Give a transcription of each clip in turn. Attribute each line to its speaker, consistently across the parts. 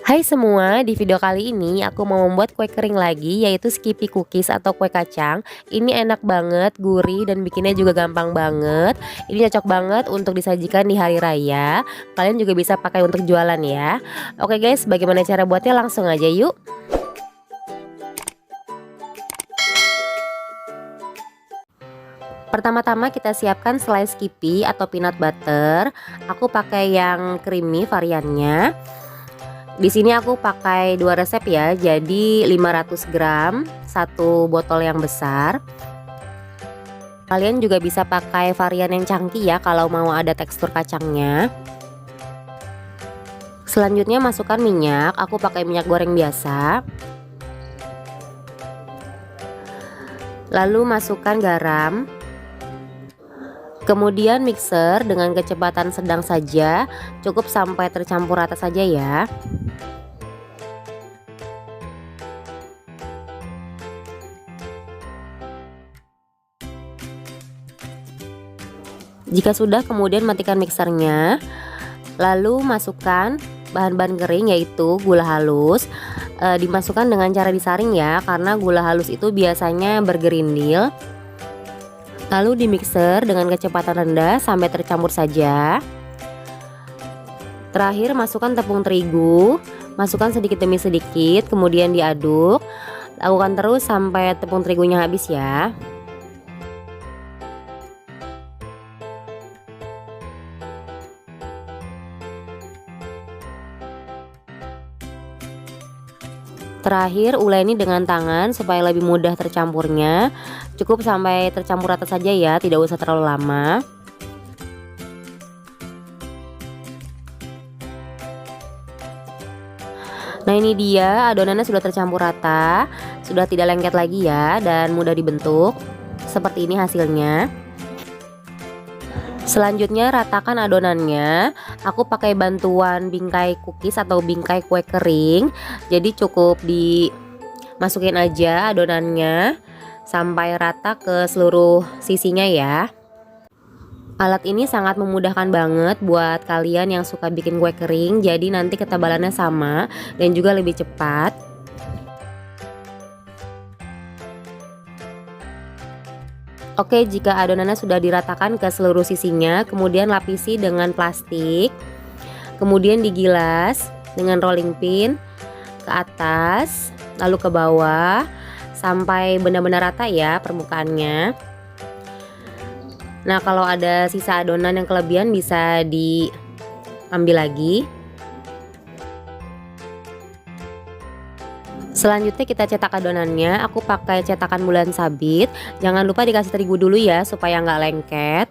Speaker 1: Hai semua, di video kali ini aku mau membuat kue kering lagi, yaitu Skippy Cookies atau kue kacang. Ini enak banget, gurih, dan bikinnya juga gampang banget. Ini cocok banget untuk disajikan di hari raya. Kalian juga bisa pakai untuk jualan ya. Oke guys, bagaimana cara buatnya? Langsung aja yuk. Pertama-tama kita siapkan selai Skippy atau peanut butter. Aku pakai yang creamy variannya. Di sini aku pakai 2 resep ya, jadi 500 gram, 1 botol yang besar. Kalian juga bisa pakai varian yang chunky ya kalau mau ada tekstur kacangnya. Selanjutnya masukkan minyak, aku pakai minyak goreng biasa. Lalu masukkan garam. Kemudian mixer dengan kecepatan sedang saja, cukup sampai tercampur rata saja ya. Jika sudah, kemudian matikan mixernya. Lalu masukkan bahan-bahan kering yaitu gula halus. Dimasukkan dengan cara disaring ya, karena gula halus itu biasanya bergerindil. Lalu dimixer dengan kecepatan rendah sampai tercampur saja. Terakhir masukkan tepung terigu, masukkan sedikit demi sedikit, kemudian diaduk. Lakukan terus sampai tepung terigunya habis ya. Terakhir uleni dengan tangan supaya lebih mudah tercampurnya. Cukup sampai tercampur rata saja ya, tidak usah terlalu lama. Nah ini dia, adonannya sudah tercampur rata, sudah tidak lengket lagi ya, dan mudah dibentuk. Seperti ini hasilnya. Selanjutnya ratakan adonannya. Aku pakai bantuan bingkai cookies atau bingkai kue kering. Jadi cukup dimasukin aja adonannya sampai rata ke seluruh sisinya ya. Alat ini sangat memudahkan banget buat kalian yang suka bikin kue kering. Jadi nanti ketebalannya sama dan juga lebih cepat. Oke, jika adonannya sudah diratakan ke seluruh sisinya, kemudian lapisi dengan plastik. Kemudian digilas dengan rolling pin ke atas, lalu ke bawah sampai benar-benar rata ya permukaannya. Nah, kalau ada sisa adonan yang kelebihan bisa diambil lagi. Selanjutnya kita cetak adonannya. Aku pakai cetakan bulan sabit. Jangan lupa dikasih terigu dulu ya supaya nggak lengket.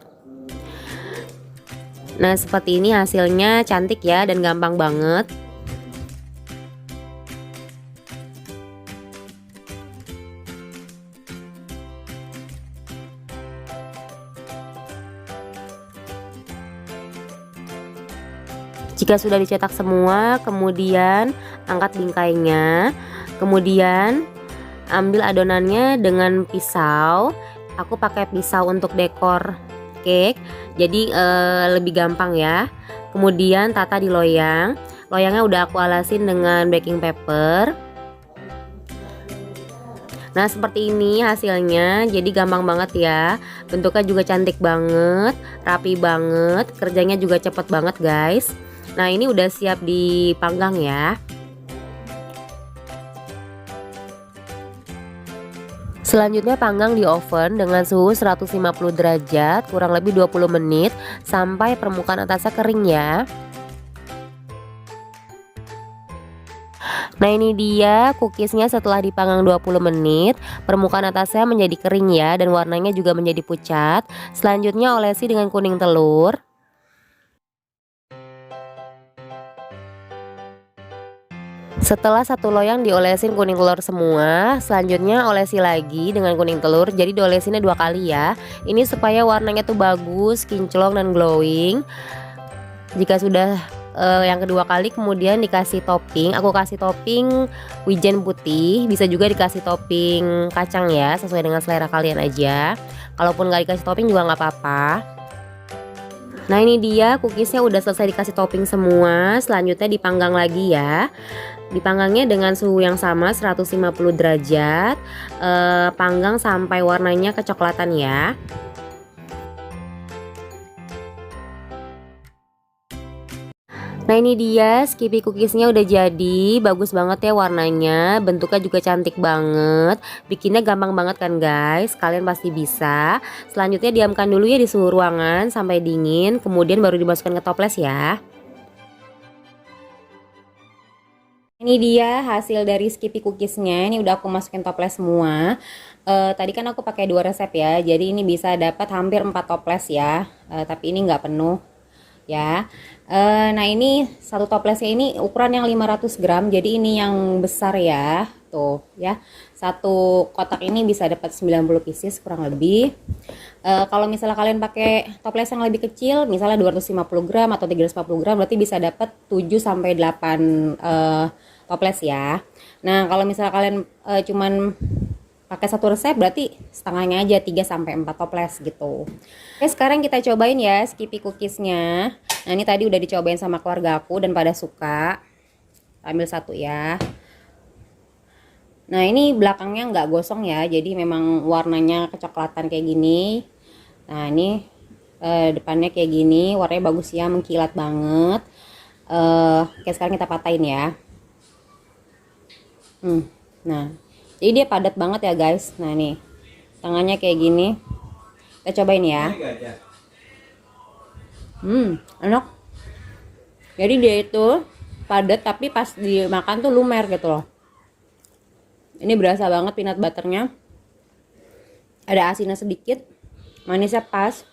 Speaker 1: Nah seperti ini hasilnya, cantik ya dan gampang banget. Jika sudah dicetak semua, kemudian angkat bingkainya. Kemudian ambil adonannya dengan pisau. Aku pakai pisau untuk dekor cake, jadi lebih gampang ya. Kemudian tata di loyang. Loyangnya udah aku alasin dengan baking paper. Nah seperti ini hasilnya, jadi gampang banget ya. Bentuknya juga cantik banget, rapi banget, kerjanya juga cepet banget guys. Nah ini udah siap dipanggang ya. Selanjutnya panggang di oven dengan suhu 150 derajat kurang lebih 20 menit sampai permukaan atasnya kering ya. Nah ini dia cookiesnya setelah dipanggang 20 menit. Permukaan atasnya menjadi kering ya, dan warnanya juga menjadi pucat. Selanjutnya olesi dengan kuning telur. Setelah satu loyang diolesin kuning telur semua, selanjutnya olesi lagi dengan kuning telur. Jadi diolesinnya 2 kali ya. Ini supaya warnanya tuh bagus, kinclong dan glowing. Jika sudah yang kedua kali, kemudian dikasih topping. Aku kasih topping wijen putih, bisa juga dikasih topping kacang ya, sesuai dengan selera kalian aja. Kalaupun nggak dikasih topping juga nggak apa-apa. Nah ini dia cookiesnya udah selesai dikasih topping semua. Selanjutnya dipanggang lagi ya. Dipanggangnya dengan suhu yang sama 150 derajat. Panggang sampai warnanya kecoklatan ya. Nah ini dia Skippy cookiesnya udah jadi. Bagus banget ya warnanya. Bentuknya juga cantik banget. Bikinnya gampang banget kan guys. Kalian pasti bisa. Selanjutnya diamkan dulu ya di suhu ruangan sampai dingin. Kemudian baru dimasukkan ke toples ya. Ini dia hasil dari Skippy cookiesnya. Ini udah aku masukin toples semua. Tadi kan aku pakai 2 resep ya. Jadi ini bisa dapat hampir 4 toples ya. Tapi ini nggak penuh ya. Nah ini satu toplesnya ini ukuran yang 500 gram. Jadi ini yang besar ya. Tuh ya. Satu kotak ini bisa dapat 90 pieces kurang lebih. Kalau misalnya kalian pakai toples yang lebih kecil, misalnya 250 gram atau 340 gram, berarti bisa dapat 7 sampai 8 toples ya. Nah, kalau misalnya kalian cuman pakai satu resep, berarti setengahnya aja 3 sampai 4 toples gitu. Oke, sekarang kita cobain ya Skippy cookiesnya. Nah, ini tadi udah dicobain sama keluarga aku dan pada suka. Ambil satu ya. Nah ini belakangnya nggak gosong ya, jadi memang warnanya kecoklatan kayak gini. Nah ini depannya kayak gini, warnanya bagus ya, mengkilat banget. Oke sekarang kita patahin ya. Nah jadi dia padat banget ya guys. Nah nih tangannya kayak gini. Kita cobain ya. Enak. Jadi dia itu padat tapi pas dimakan tuh lumer gitu loh. Ini berasa banget peanut butternya. Ada asinnya sedikit, manisnya pas.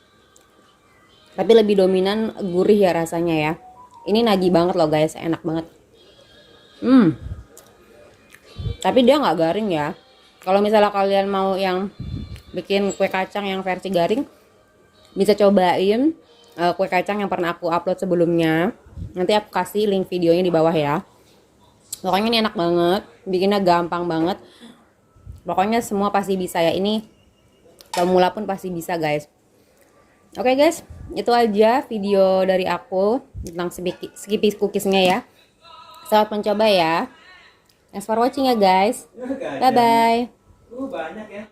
Speaker 1: Tapi lebih dominan gurih ya rasanya ya. Ini nagih banget loh guys, enak banget. Tapi dia nggak garing ya. Kalau misalnya kalian mau yang bikin kue kacang yang versi garing, bisa cobain kue kacang yang pernah aku upload sebelumnya. Nanti aku kasih link videonya di bawah ya. Pokoknya ini enak banget, bikinnya gampang banget. Pokoknya semua pasti bisa ya. Ini pemula pun pasti bisa guys. Oke guys, itu aja video dari aku tentang Skippy cookiesnya ya. Selamat mencoba ya. Thanks for watching ya guys. Bye bye.